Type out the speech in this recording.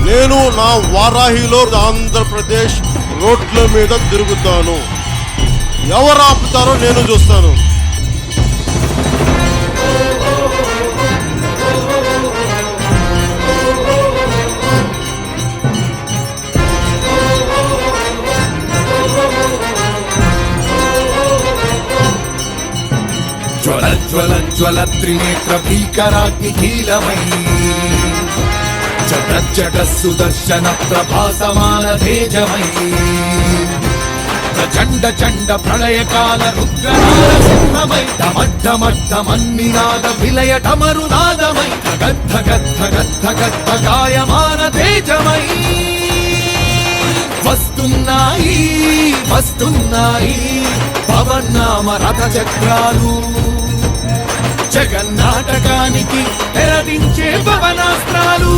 నేను నా వారాహిలో ఆంధ్రప్రదేశ్ రోడ్ల మీద తిరుగుతాను. ఎవరు ఆపుతారో నేను చూస్తాను. జ్వల జ్వల జ్వల త్రినేత్ర భీకరాగ్ని కీలమై జట జట సుదర్శన ప్రభాసమాన తేజమై ప్రచండ చండ ప్రళయకాల రుద్రనారసింహమై డమడ్డమడ్డమన్నినాద విలయ డమరునాదమై గద్ద గద్ద గద్ద గద్ద గాయమాన తేజమై వస్తున్నాయి వస్తున్నాయి పవన్నామ రథ చక్రాలు జగన్నాటకానికి తెరదించే పవనాస్త్రాలు.